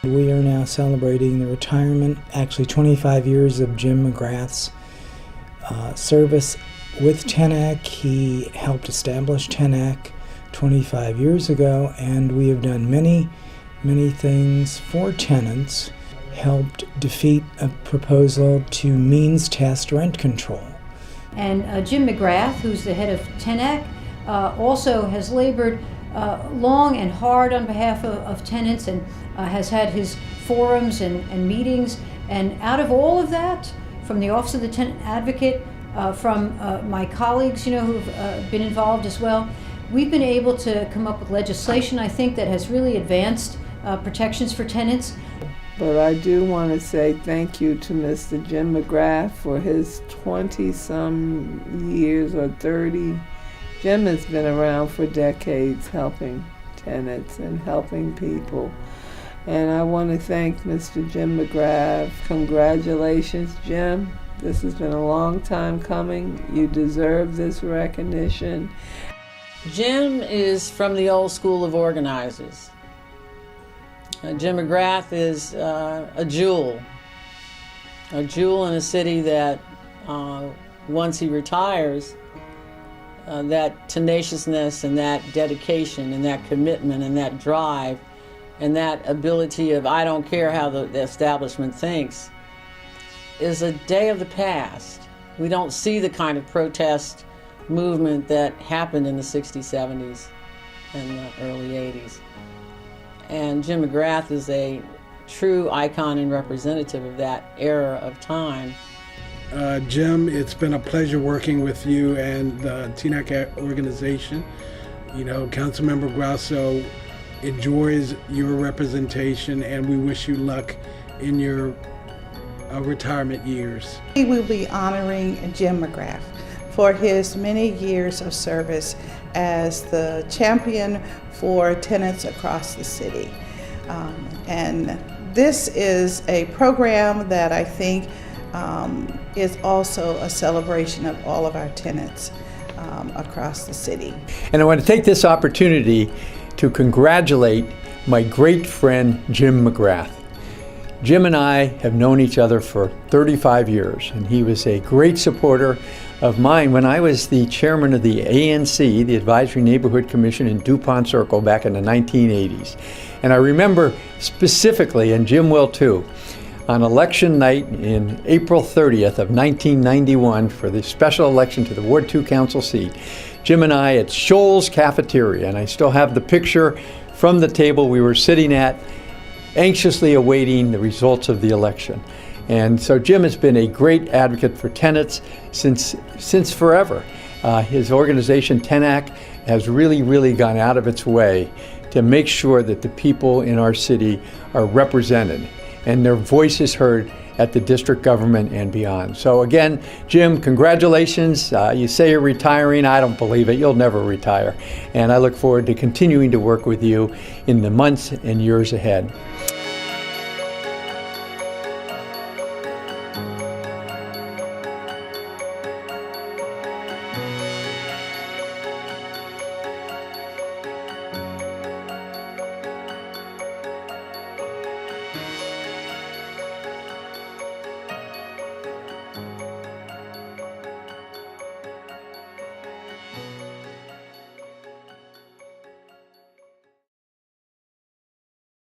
We are now celebrating the retirement, actually 25 years of Jim McGrath's service with TENAC. He helped establish TENAC 25 years ago, and we have done many things for tenants, helped defeat a proposal to means test rent control. And Jim McGrath, who's the head of TENAC, also has labored long and hard on behalf of tenants, and has had his forums and meetings. And out of all of that, from the Office of the Tenant Advocate, from my colleagues, who've been involved as well, we've been able to come up with legislation, I think, that has really advanced protections for tenants. But I do want to say thank you to Mr. Jim McGrath for his 20-some years or 30. Jim has been around for decades helping tenants and helping people. And I want to thank Mr. Jim McGrath. Congratulations, Jim. This has been a long time coming. You deserve this recognition. Jim is from the old school of organizers. Jim McGrath is a jewel in a city that once he retires, that tenaciousness and that dedication and that commitment and that drive and that ability of I don't care how the establishment thinks is a day of the past. We don't see the kind of protest movement that happened in the 60s, 70s, and the early 80s. And Jim McGrath is a true icon and representative of that era of time. Jim, it's been a pleasure working with you and the TENAC organization. Councilmember Grasso enjoys your representation, and we wish you luck in your retirement years. We will be honoring Jim McGrath for his many years of service as the champion for tenants across the city. And this is a program that I think is also a celebration of all of our tenants across the city. And I want to take this opportunity to congratulate my great friend Jim McGrath. Jim and I have known each other for 35 years, and he was a great supporter of mine when I was the chairman of the ANC, the Advisory Neighborhood Commission in DuPont Circle back in the 1980s. And I remember specifically, and Jim will too, on election night in April 30th of 1991 for the special election to the Ward 2 Council seat, Jim and I at Shoals Cafeteria, and I still have the picture from the table we were sitting at, anxiously awaiting the results of the election. And so Jim has been a great advocate for tenants since forever. His organization, TENAC, has really gone out of its way to make sure that the people in our city are represented and their voice is heard at the district government and beyond. So again, Jim, congratulations. You say you're retiring. I don't believe it. You'll never retire. And I look forward to continuing to work with you in the months and years ahead.